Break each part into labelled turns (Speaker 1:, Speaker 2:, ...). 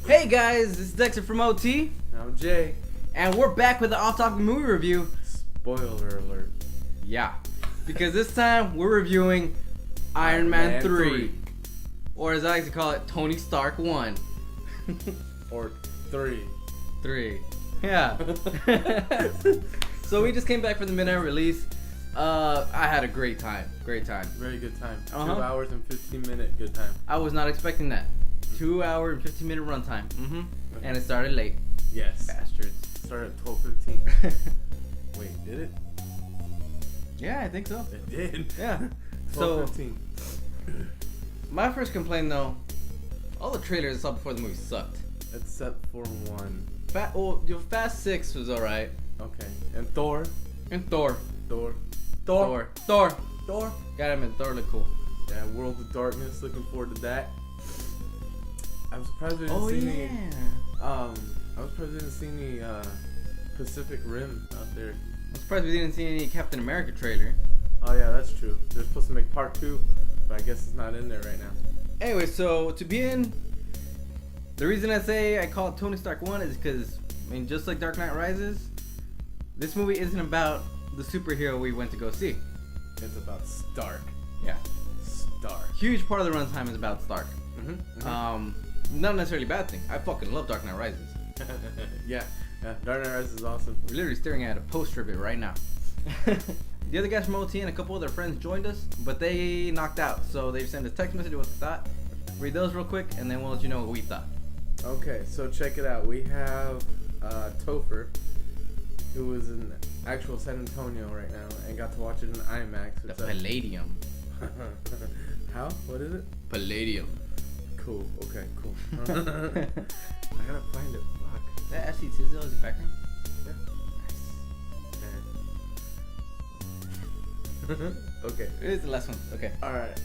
Speaker 1: Hey guys, this is Dexter from OT,
Speaker 2: I'm Jay.
Speaker 1: and we're back with the off-topic movie review.
Speaker 2: Spoiler alert.
Speaker 1: Yeah, because this time we're reviewing Iron Man 3, or as I like to call it, Tony Stark 1.
Speaker 2: Or 3.
Speaker 1: 3. Yeah. So we just came back from the midnight release. I had a great time. Great time.
Speaker 2: Very good time. 2
Speaker 1: Uh-huh.
Speaker 2: hours and 15-minute good time.
Speaker 1: I was not expecting that. 2 hour and 15-minute runtime. And it started late.
Speaker 2: Yes.
Speaker 1: Bastards.
Speaker 2: Started at 12:15. Wait, did it?
Speaker 1: Yeah, I think so.
Speaker 2: It did.
Speaker 1: Yeah. So
Speaker 2: 12:15.
Speaker 1: my first complaint though, all the trailers I saw before the movie sucked.
Speaker 2: Except for one.
Speaker 1: Fast 6 was alright.
Speaker 2: Okay. And Thor.
Speaker 1: And Thor.
Speaker 2: Thor.
Speaker 1: Gotta admit, Thor looked cool.
Speaker 2: Yeah, World of Darkness. Looking forward to that. I'm surprised we didn't see any. I was surprised we didn't see any Pacific Rim out there.
Speaker 1: I'm surprised we didn't see any Captain America trailer.
Speaker 2: Oh yeah, that's true. They're supposed to make part 2, but I guess it's not in there right now.
Speaker 1: Anyway, so to begin, the reason I say I call it Tony Stark 1 is because, I mean, just like Dark Knight Rises, this movie isn't about the superhero we went to go see.
Speaker 2: It's about Stark.
Speaker 1: Yeah.
Speaker 2: Stark.
Speaker 1: Huge part of the runtime is about Stark.
Speaker 2: Mm-hmm.
Speaker 1: Not necessarily a bad thing. I fucking love Dark Knight Rises.
Speaker 2: yeah, Dark Knight Rises is awesome.
Speaker 1: We're literally staring at a poster of it right now. The other guys from OT and a couple of their friends joined us, but they knocked out. So they sent a text message of what they thought. Read those real quick, and then we'll let you know what we thought.
Speaker 2: Okay, so check it out. We have Topher, who is in actual San Antonio right now and got to watch it in IMAX.
Speaker 1: The
Speaker 2: It's a-
Speaker 1: Palladium.
Speaker 2: How? What is it?
Speaker 1: Palladium.
Speaker 2: Cool. Okay, cool. I gotta find it. Fuck.
Speaker 1: Is that Ashley Tisdale as the background?
Speaker 2: Okay.
Speaker 1: It is the last one. Okay.
Speaker 2: Alright.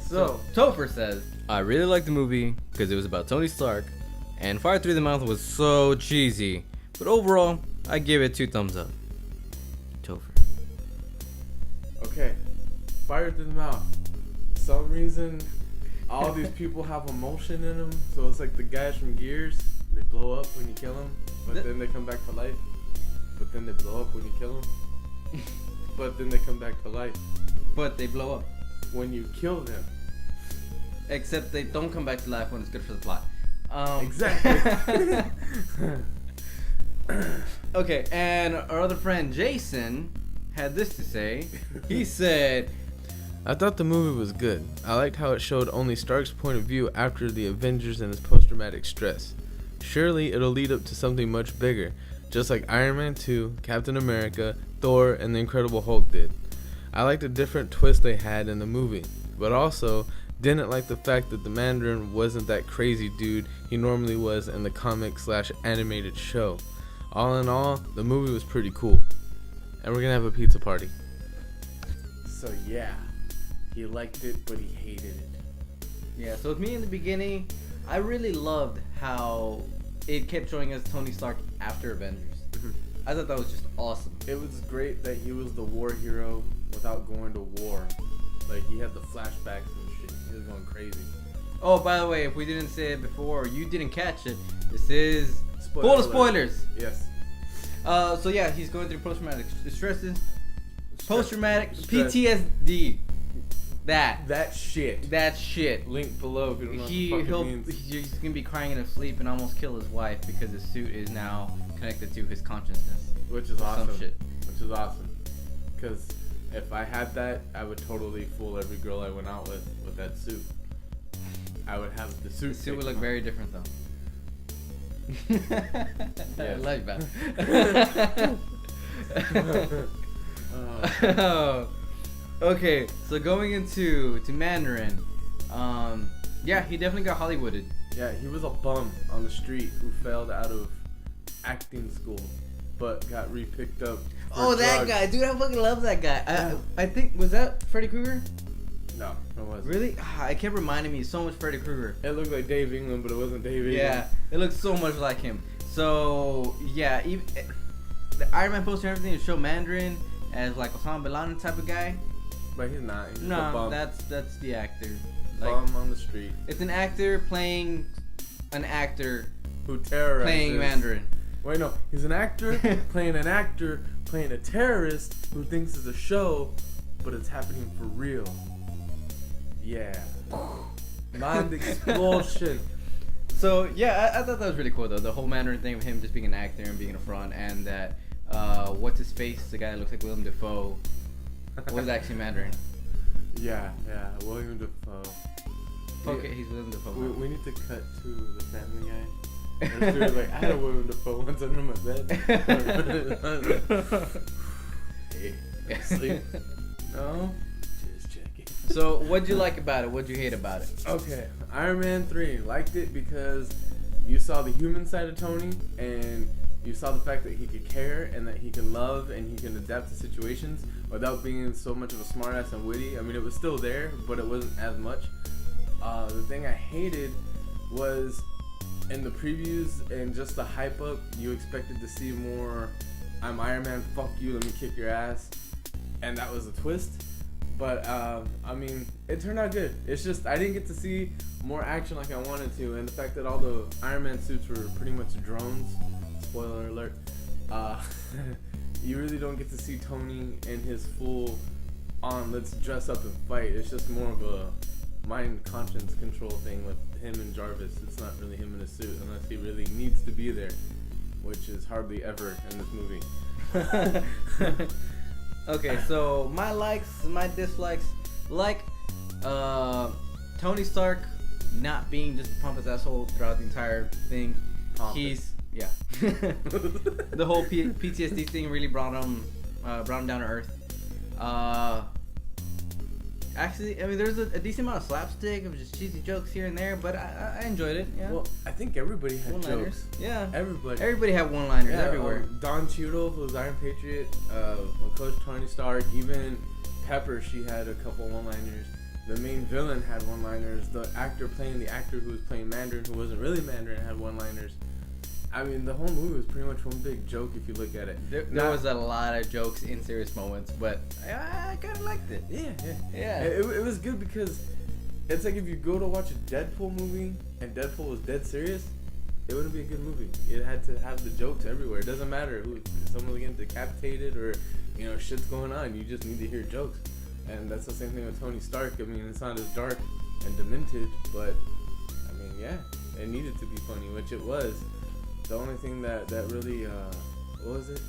Speaker 1: So, Topher says, I really liked the movie because it was about Tony Stark, and Fire Through the Mouth was so cheesy. But overall, I give it 2 thumbs up. Topher.
Speaker 2: Okay. Fire through the mouth. For some reason, all these people have emotion in them. So it's like the guys from Gears. They blow up when you kill them, but then they come back to life. But then they blow up when you kill them. But then they come back to life
Speaker 1: But they blow up.
Speaker 2: when you kill them.
Speaker 1: Except they don't come back to life when it's good for the plot.
Speaker 2: Exactly.
Speaker 1: Okay, and our other friend Jason had this to say. He said,
Speaker 3: I thought the movie was good. I liked how it showed only Stark's point of view after the Avengers and his post-traumatic stress. Surely it'll lead up to something much bigger, just like Iron Man 2, Captain America, Thor, and the Incredible Hulk did. I liked the different twist they had in the movie, but also didn't like the fact that the Mandarin wasn't that crazy dude he normally was in the comic/animated show. All in all, the movie was pretty cool. And we're gonna have a pizza party.
Speaker 2: So yeah, he liked it, but he hated it.
Speaker 1: yeah, so with me in the beginning, I really loved how it kept showing us Tony Stark after Avengers. I thought that was just awesome.
Speaker 2: It was great that he was the war hero without going to war. Like, he had the flashbacks and shit. He was going crazy.
Speaker 1: Oh, by the way, if we didn't say it before or you didn't catch it, this is
Speaker 2: Spoiler
Speaker 1: full of
Speaker 2: alert.
Speaker 1: spoilers.
Speaker 2: Yes.
Speaker 1: So yeah, he's going through post-traumatic stresses. Post-traumatic
Speaker 2: Stress.
Speaker 1: PTSD. That shit.
Speaker 2: Link below if you don't know what the fuck it means.
Speaker 1: He's gonna be crying in his sleep and almost kill his wife because his suit is now connected to his consciousness.
Speaker 2: Which is awesome.
Speaker 1: Some shit.
Speaker 2: Which is awesome. Because if I had that, I would totally fool every girl I went out with that suit. I would have the suit.
Speaker 1: The suit would
Speaker 2: taken
Speaker 1: look
Speaker 2: off.
Speaker 1: very different though. I love you, man.
Speaker 2: Oh.
Speaker 1: Okay, so going into Mandarin, yeah, he definitely got Hollywooded.
Speaker 2: Yeah, he was a bum on the street who failed out of acting school, but got re-picked up. for
Speaker 1: Oh, that
Speaker 2: drugs.
Speaker 1: guy, dude! I fucking love that guy.
Speaker 2: Yeah.
Speaker 1: I think was that Freddy Krueger?
Speaker 2: No, it wasn't.
Speaker 1: Really? I kept reminding me so much Freddy Krueger.
Speaker 2: It looked like Dave England, but it wasn't Dave England.
Speaker 1: Yeah, it looks so much like him. So yeah, even the Iron Man poster and everything to show Mandarin as like Osama bin Laden type of guy.
Speaker 2: But he's not. He's just a
Speaker 1: No,
Speaker 2: bum.
Speaker 1: that's the actor. Like,
Speaker 2: Bum on the street.
Speaker 1: it's an actor playing an actor
Speaker 2: who terrorizes.
Speaker 1: Playing Mandarin.
Speaker 2: Wait, no, he's an actor playing a terrorist who thinks it's a show, but it's happening for real. Yeah. Mind explosion.
Speaker 1: So yeah, I thought that was really cool though. The whole Mandarin thing of him just being an actor and being a front, and that what's his face, the guy that looks like Willem Dafoe, was actually Mandarin.
Speaker 2: Yeah, William Dafoe.
Speaker 1: Okay, he's Willem Dafoe.
Speaker 2: We need to cut to the Family Guy. This dude, like, I had a William Dafoe once under my bed. Hey, sleep? No? Just checking.
Speaker 1: So, what'd you like about it? What'd you hate about it?
Speaker 2: Okay, Iron Man 3. Liked it because you saw the human side of Tony, and you saw the fact that he could care, and that he can love, and he can adapt to situations without being so much of a smartass and witty. I mean, it was still there, but it wasn't as much. The thing I hated was in the previews and just the hype up, you expected to see more I'm Iron Man, fuck you, let me kick your ass. And that was a twist. But, I mean, it turned out good. It's just, I didn't get to see more action like I wanted to. And the fact that all the Iron Man suits were pretty much drones, spoiler alert, you really don't get to see Tony in his full on, let's dress up and fight. It's just more of a mind conscience control thing with him and Jarvis. It's not really him in a suit unless he really needs to be there, which is hardly ever in this movie.
Speaker 1: Okay, so my likes, my dislikes, like Tony Stark not being just a pompous asshole throughout the entire thing.
Speaker 2: Pompous.
Speaker 1: He's the whole PTSD thing really brought him down to earth. Actually, I mean, there's a decent amount of slapstick of just cheesy jokes here and there, but I enjoyed it. Yeah.
Speaker 2: Well, I think everybody had
Speaker 1: One-liners.
Speaker 2: jokes.
Speaker 1: Yeah.
Speaker 2: Everybody
Speaker 1: had one-liners
Speaker 2: Yeah,
Speaker 1: everywhere.
Speaker 2: Don Cheadle, who's Iron Patriot, Coach Tony Stark, even Pepper, she had a couple one-liners. The main villain had one-liners. The actor playing the actor who was playing Mandarin, who wasn't really Mandarin, had one-liners. I mean, the whole movie was pretty much one big joke if you look at it.
Speaker 1: There was a lot of jokes in serious moments, but I kind of liked it.
Speaker 2: Yeah. It was good because it's like if you go to watch a Deadpool movie and Deadpool was dead serious, it wouldn't be a good movie. It had to have the jokes everywhere. It doesn't matter who someone's getting decapitated or shit's going on. You just need to hear jokes, and that's the same thing with Tony Stark. I mean, it's not as dark and demented, but I mean, yeah, it needed to be funny, which it was. The only thing that really, what was it?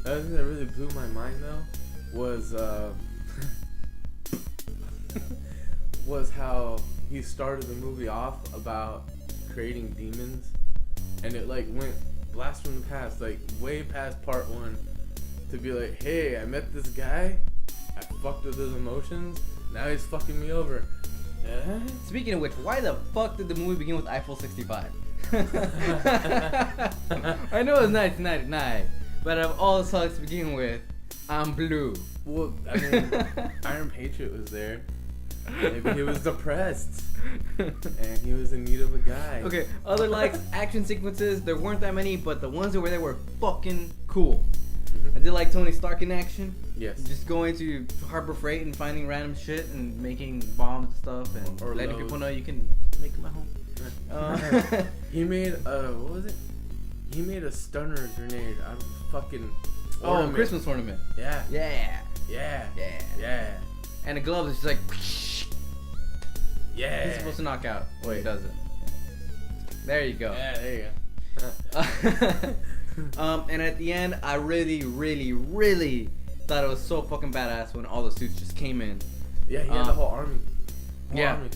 Speaker 2: The other thing that really blew my mind though was was how he started the movie off about creating demons, and it like went blast from the past, like way past part 1, to be like, hey, I met this guy, I fucked with his emotions, now he's fucking me over.
Speaker 1: Speaking of which, why the fuck did the movie begin with Eiffel 65? I know it was 1999, but out of all the songs to begin with, I'm blue.
Speaker 2: Well, I mean, Iron Patriot was there. Maybe he was depressed, and he was in need of a guy.
Speaker 1: Okay, other likes, action sequences, there weren't that many, but the ones that were there were fucking cool.
Speaker 2: Mm-hmm.
Speaker 1: I did like Tony Stark in action.
Speaker 2: Yes.
Speaker 1: Just going to Harbor Freight and finding random shit and making bombs and stuff and
Speaker 2: Or
Speaker 1: letting
Speaker 2: loads.
Speaker 1: people know you can make them at home.
Speaker 2: He made what was it? He made a stunner grenade out of fucking ornament.
Speaker 1: Christmas ornament.
Speaker 2: Yeah.
Speaker 1: Yeah. And the gloves is just like
Speaker 2: Yeah.
Speaker 1: he's supposed to knock out. Wait, he doesn't. There you go.
Speaker 2: Yeah, there you go.
Speaker 1: And at the end, I really, really, really thought it was so fucking badass when all the suits just came in.
Speaker 2: Yeah, he had the whole army.
Speaker 1: Yeah.
Speaker 2: Army.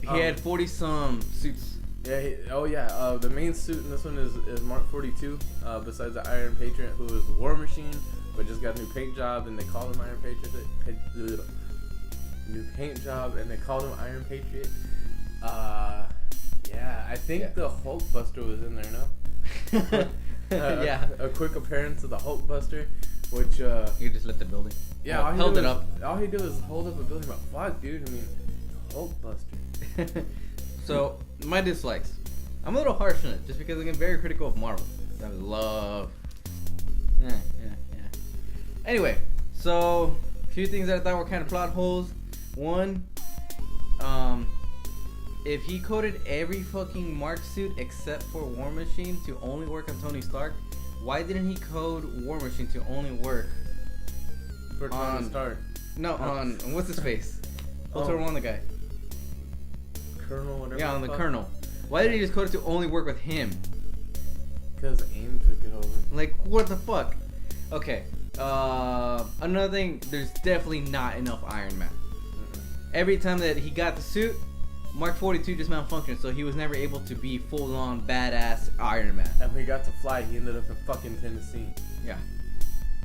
Speaker 1: He had 40-some suits.
Speaker 2: Yeah, the main suit in this one is Mark 42. Besides the Iron Patriot, who is the War Machine, but just got a new paint job, and they called him Iron Patriot. New paint job, and they called him Iron Patriot. Yeah, I think the Hulkbuster was in there, no?
Speaker 1: Yeah.
Speaker 2: A quick appearance of the Hulkbuster, which
Speaker 1: You just lit the building.
Speaker 2: yeah, all he
Speaker 1: held
Speaker 2: did
Speaker 1: it
Speaker 2: was-
Speaker 1: up.
Speaker 2: All he did was hold up a building. But fuck, dude, I mean, Hulkbuster.
Speaker 1: So, my dislikes. I'm a little harsh on it just because I'm very critical of Marvel. I love. Yeah. Anyway, so a few things that I thought were kind of plot holes. One, if he coded every fucking Mark suit except for War Machine to only work on Tony Stark, why didn't he code War Machine to only work
Speaker 2: For Tony
Speaker 1: on
Speaker 2: Stark.
Speaker 1: No, on what's his face? Ultra
Speaker 2: Oh.
Speaker 1: One, the guy.
Speaker 2: Colonel, whatever.
Speaker 1: Yeah, on the Colonel. Why did he just code it to only work with him?
Speaker 2: Because AIM took it over.
Speaker 1: Like, what the fuck? Okay. Another thing, there's definitely not enough Iron Man. Every time that he got the suit, Mark 42 just malfunctioned, so he was never able to be full-on badass Iron Man.
Speaker 2: And when he got to fly, he ended up in fucking Tennessee.
Speaker 1: Yeah.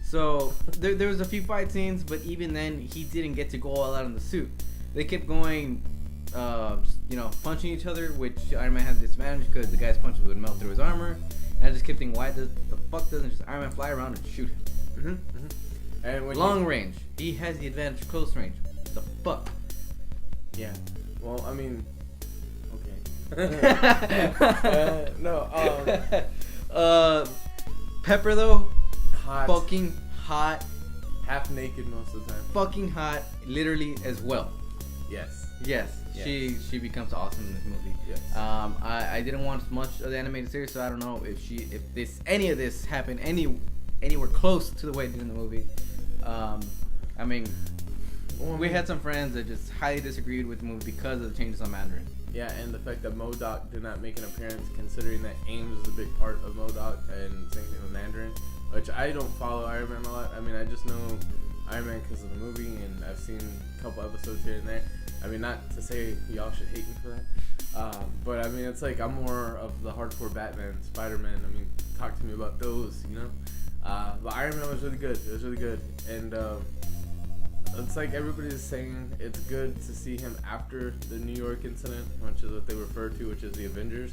Speaker 1: So there was a few fight scenes, but even then, he didn't get to go all out in the suit. They kept going, punching each other, which Iron Man had a disadvantage because the guy's punches would melt through his armor. And I just kept thinking, why the fuck doesn't just Iron Man fly around and shoot him?
Speaker 2: And when
Speaker 1: Long range, he has the advantage close range. The fuck?
Speaker 2: Yeah. Well, I mean, okay.
Speaker 1: Pepper though,
Speaker 2: Hot.
Speaker 1: fucking hot,
Speaker 2: Half naked most of the time.
Speaker 1: fucking hot, literally as well.
Speaker 2: Yes.
Speaker 1: Yes,
Speaker 2: Yes.
Speaker 1: she becomes awesome in this movie.
Speaker 2: Yes.
Speaker 1: I didn't watch much of the animated series, so I don't know if any of this happened anywhere close to the way it did in the movie. I mean, we had some friends that just highly disagreed with the movie because of the changes on Mandarin.
Speaker 2: Yeah, and the fact that MODOK did not make an appearance, considering that Ames is a big part of MODOK, and same thing with Mandarin, which I don't follow Iron Man a lot. I mean, I just know Iron Man because of the movie, and I've seen a couple episodes here and there. I mean, not to say y'all should hate me for that, but I mean, it's like I'm more of the hardcore Batman, Spider-Man. I mean, talk to me about those, you know? But Iron Man was really good. It was really good, and it's like everybody's saying it's good to see him after the New York incident, which is what they refer to, which is the Avengers.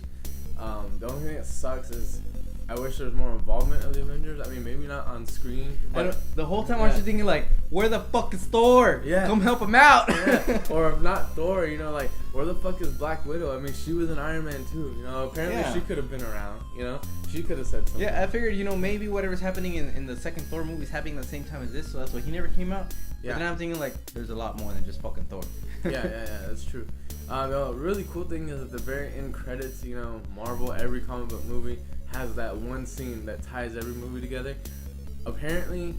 Speaker 2: The only thing that sucks is I wish there was more involvement of the Avengers. I mean, maybe not on screen, but
Speaker 1: The whole time I was just thinking like, where the fuck is Thor?
Speaker 2: Yeah.
Speaker 1: Come help him out.
Speaker 2: yeah. Or if not Thor, you know, like where the fuck is Black Widow? I mean, she was an Iron Man too. You know, apparently
Speaker 1: Yeah.
Speaker 2: she could have been around. You know, she could have said something.
Speaker 1: Yeah, I figured, maybe whatever's happening in the second Thor movie is happening at the same time as this, so that's why he never came out.
Speaker 2: Yeah.
Speaker 1: But then I'm thinking, like, there's a lot more than just fucking Thor.
Speaker 2: yeah, that's true. The really cool thing is at the very end credits, you know, Marvel, every comic book movie has that one scene that ties every movie together. Apparently,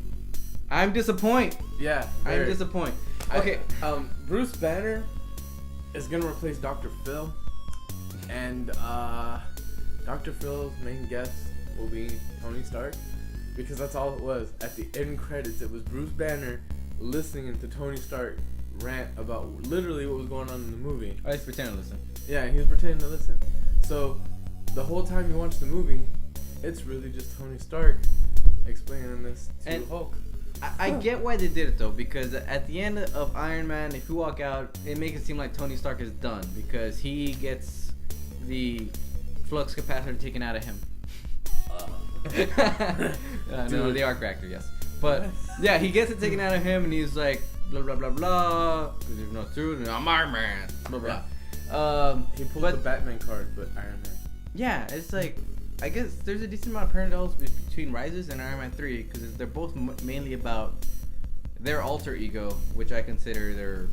Speaker 1: I'm disappointed.
Speaker 2: yeah,
Speaker 1: I'm
Speaker 2: very.
Speaker 1: disappointed. Okay.
Speaker 2: Bruce Banner is gonna replace Dr. Phil, and Dr. Phil's main guest will be Tony Stark, because that's all it was. At the end credits, it was Bruce Banner listening to Tony Stark rant about literally what was going on in the movie.
Speaker 1: I just pretend to listen.
Speaker 2: Yeah, he was pretending to listen. So the whole time you watch the movie, it's really just Tony Stark explaining this to
Speaker 1: And-
Speaker 2: Hulk.
Speaker 1: I get why they did it though, because at the end of Iron Man, if you walk out, it makes it seem like Tony Stark is done because he gets the flux capacitor taken out of him. No,
Speaker 2: Dude.
Speaker 1: the arc reactor, yes. But yeah, he gets it taken out of him, and he's like blah blah blah blah. Because there's no truth, and I'm Iron Man. Blah blah.
Speaker 2: He pulled
Speaker 1: but-
Speaker 2: the Batman card, but Iron Man.
Speaker 1: Yeah, it's like, I guess there's a decent amount of parallels between Rises and Iron Man 3 because they're both mainly about their alter ego, which I consider their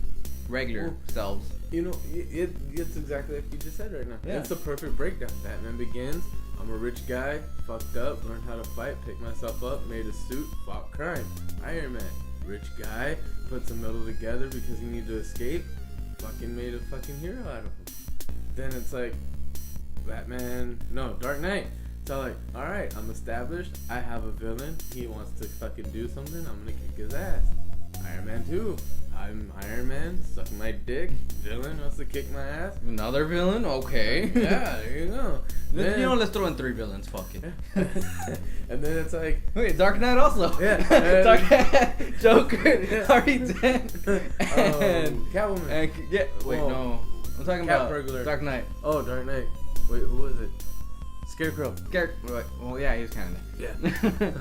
Speaker 1: regular selves.
Speaker 2: You know, it's exactly like you just said right now.
Speaker 1: Yeah.
Speaker 2: It's the perfect breakdown. Batman begins. I'm a rich guy, fucked up, learned how to fight, picked myself up, made a suit, fought crime. Iron Man, rich guy, put some metal together because he needed to escape, fucking made a fucking hero out of him. Then it's like, Dark Knight. So like, alright, I'm established, I have a villain, he wants to fucking do something, I'm gonna kick his ass. Iron Man 2, I'm Iron Man, suck my dick, villain wants to kick my ass.
Speaker 1: Another villain? Okay.
Speaker 2: Yeah, there you go. Then,
Speaker 1: Let's throw in 3 villains. Fuck it.
Speaker 2: and then it's like,
Speaker 1: Wait, Dark Knight also.
Speaker 2: Yeah.
Speaker 1: Dark Knight, Joker,
Speaker 2: Yeah.
Speaker 1: Harvey Dent, and
Speaker 2: Catwoman.
Speaker 1: wait,
Speaker 2: Oh.
Speaker 1: no, I'm talking
Speaker 2: Cat
Speaker 1: about
Speaker 2: burglar.
Speaker 1: Dark Knight.
Speaker 2: Oh, Dark Knight. Wait, who was it? Scarecrow.
Speaker 1: Well, yeah, he was kind of.
Speaker 2: Yeah.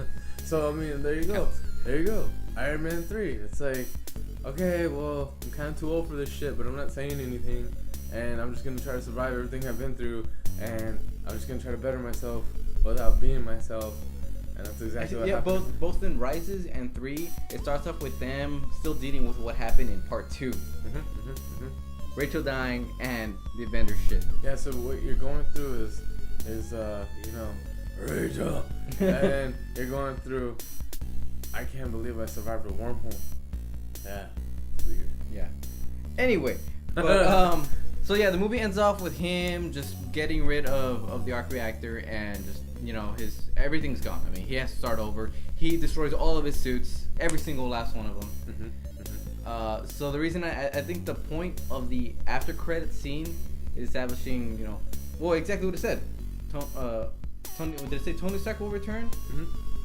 Speaker 2: So, I mean, there you go. There you go. Iron Man 3. It's like, okay, well, I'm kind of too old for this shit, but I'm not saying anything. And I'm just going to try to survive everything I've been through. And I'm just going to try to better myself without being myself. And that's exactly what
Speaker 1: Yeah,
Speaker 2: happened.
Speaker 1: both in Rises and 3, it starts off with them still dealing with what happened in part 2. Rachel dying, and the Avengers shit.
Speaker 2: Yeah, so what you're going through is you know, Rachel, and you're going through. I can't believe I survived a wormhole. Yeah, it's weird.
Speaker 1: Yeah. Anyway, but so yeah, the movie ends off with him just getting rid of the arc reactor and just his everything's gone. I mean, he has to start over. He destroys all of his suits, every single last one of them. So the reason I think the point of the after credit scene is establishing, well, exactly what it said. Tony, did it say Tony Stark will return?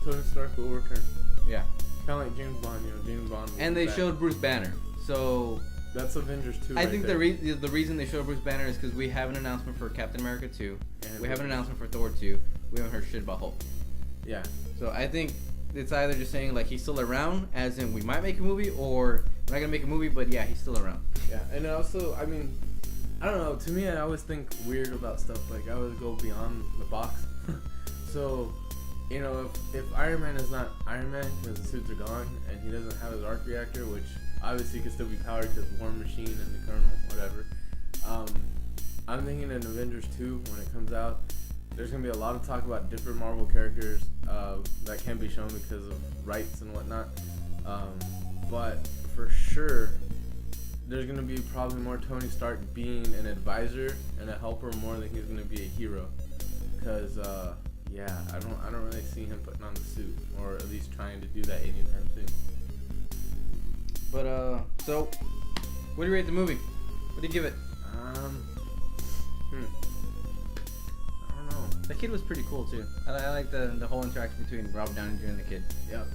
Speaker 2: Tony Stark will return.
Speaker 1: Yeah.
Speaker 2: Kind of like James Bond, James Bond.
Speaker 1: And they showed Bruce Banner. So
Speaker 2: that's Avengers 2.
Speaker 1: I think the reason they showed Bruce Banner is because we have an announcement for Captain America 2. And we have an announcement for Thor 2. We haven't heard shit about Hulk.
Speaker 2: Yeah. So
Speaker 1: I think it's either just saying like he's still around, as in we might make a movie, or we're not gonna make a movie, but yeah, he's still around.
Speaker 2: Yeah, and also, I mean, I don't know. To me, I always think weird about stuff. Like I always go beyond the box. So, if Iron Man is not Iron Man because the suits are gone and he doesn't have his arc reactor, which obviously can still be powered because War Machine and the Colonel, whatever. I'm thinking in Avengers 2 when it comes out, there's gonna be a lot of talk about different Marvel characters that can't be shown because of rights and whatnot. But for sure, there's gonna be probably more Tony Stark being an advisor and a helper more than he's gonna be a hero. Because I don't really see him putting on the suit or at least trying to do that anytime soon.
Speaker 1: But so what do you rate the movie? What do you give it?
Speaker 2: I don't know.
Speaker 1: The kid was pretty cool too. I like the whole interaction between Robert Downey Jr. and the kid.
Speaker 2: Yep.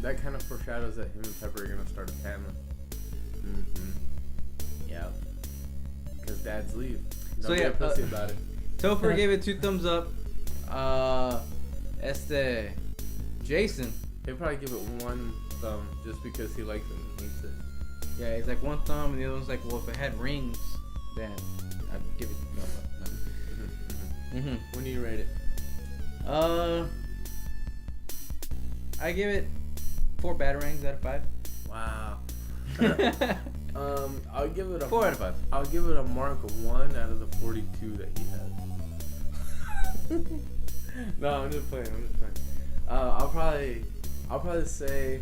Speaker 2: That kind of foreshadows that him and Pepper are gonna start a family. Yep. Because dads leave. Don't be a pussy about it.
Speaker 1: Topher gave it 2 thumbs up. Jason.
Speaker 2: He'll probably give it 1 thumb just because he likes it and hates it.
Speaker 1: Yeah, he's like 1 thumb, and the other one's like, well, if it had rings, then I'd give it no thumb.
Speaker 2: When do you rate it?
Speaker 1: I give it 4 batarangs out of 5.
Speaker 2: Wow. I'll give it a
Speaker 1: 4 out of 5.
Speaker 2: I'll give it a mark of 1 out of the 42 that he has. No, I'm just playing. I'll probably say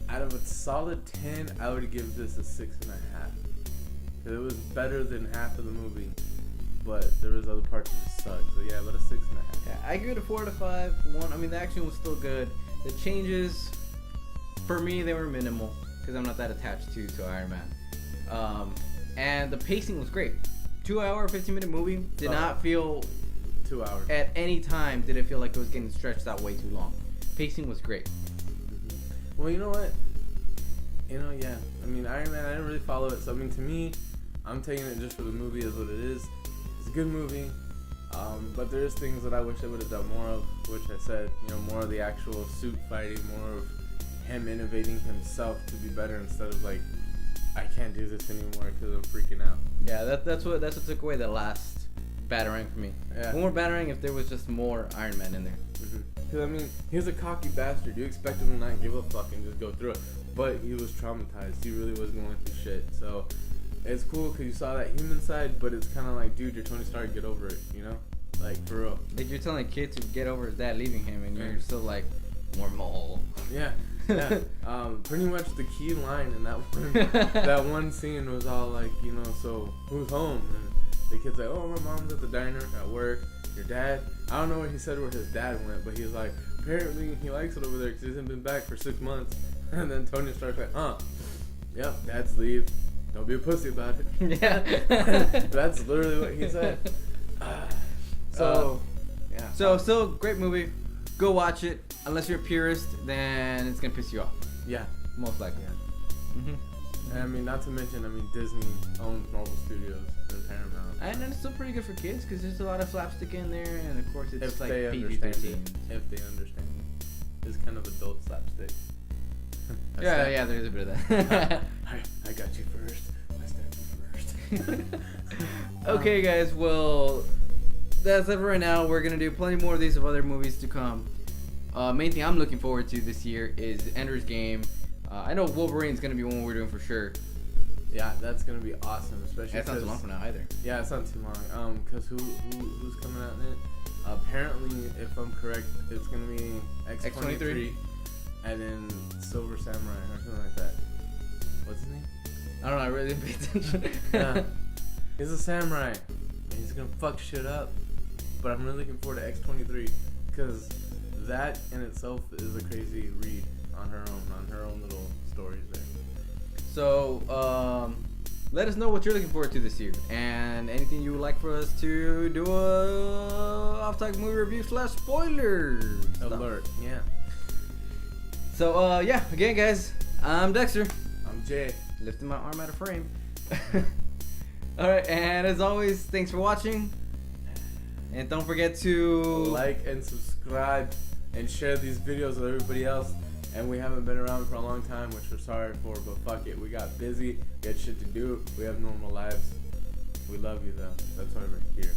Speaker 2: out of a solid 10, I would give this a 6.5. Cause it was better than half of the movie, but there was other parts that just sucked. So yeah, but a 6.5.
Speaker 1: Yeah, I give it a 4 out of 5. 1, I mean, the action was still good. The changes, for me, they were minimal because I'm not that attached to Iron Man. And the pacing was great. 2-hour, 15-minute movie did not feel
Speaker 2: 2 hours.
Speaker 1: At any time did it feel like it was getting stretched out way too long. Pacing was great.
Speaker 2: Well, you know what? Yeah. I mean, Iron Man, I didn't really follow it. So, I mean, to me, I'm taking it just for the movie as what it is. It's a good movie. But there's things that I wish I would have done more of, which I said, more of the actual suit fighting, more of him innovating himself to be better instead of like, I can't do this anymore because I'm freaking out.
Speaker 1: Yeah, that's what took away the last batarang for me.
Speaker 2: Yeah.
Speaker 1: One more batarang if there was just more Iron Man in there.
Speaker 2: Because, I mean, he's a cocky bastard. You expect him to not give a fuck and just go through it. But he was traumatized. He really was going through shit. So, it's cool because you saw that human side, but it's kind of like, dude, you're Tony Stark, get over it, Like, for real.
Speaker 1: Like, you're telling a kid to get over his dad leaving him, and you're still like, normal.
Speaker 2: Yeah. Pretty much the key line in that one scene was all like, so who's home? And the kid's like, oh, my mom's at the diner at work. Your dad? I don't know what he said where his dad went, but he was like, apparently he likes it over there because he hasn't been back for 6 months. And then Tony Stark's like, yep, dads leave. Don't be a pussy about it.
Speaker 1: Yeah.
Speaker 2: That's literally what he said. Yeah.
Speaker 1: So, still great movie. Go watch it. Unless you're a purist, then it's gonna piss you off.
Speaker 2: Yeah.
Speaker 1: Most likely.
Speaker 2: Yeah. And I mean, not to mention, Disney owns Marvel Studios and Paramount.
Speaker 1: And it's still pretty good for kids because there's a lot of slapstick in there, and of course it's
Speaker 2: if
Speaker 1: like
Speaker 2: they
Speaker 1: PG-13.
Speaker 2: understand it. If they understand it. It's kind of adult slapstick.
Speaker 1: Yeah, there's a bit of that.
Speaker 2: I got you first. I stabbed you first.
Speaker 1: Okay, guys. Well, that's it for right now. We're gonna do plenty more of these of other movies to come. Main thing I'm looking forward to this year is Ender's Game. I know Wolverine's gonna be one we're doing for sure.
Speaker 2: Yeah, that's gonna be awesome, especially.
Speaker 1: That's not too long from now either.
Speaker 2: Yeah, it's not too long. Cause who's coming out in it? Apparently, if I'm correct, it's gonna be X-23, and then Silver Samurai or something like that. What's his name?
Speaker 1: I don't know. I really didn't pay attention.
Speaker 2: Yeah, he's a samurai, and he's gonna fuck shit up. But I'm really looking forward to X-23, cause that in itself is a crazy read on her own little stories there.
Speaker 1: So, let us know what you're looking forward to this year, and anything you would like for us to do a off-topic movie review / spoiler
Speaker 2: Alert, yeah.
Speaker 1: So, yeah, again, guys, I'm Dexter,
Speaker 2: I'm Jay.
Speaker 1: lifting my arm out of frame. All right, and as always, thanks for watching, and don't forget to
Speaker 2: Like and subscribe and share these videos with everybody else. And we haven't been around for a long time, which we're sorry for, but fuck it. We got busy, we had shit to do, we have normal lives. We love you though. That's why we're here.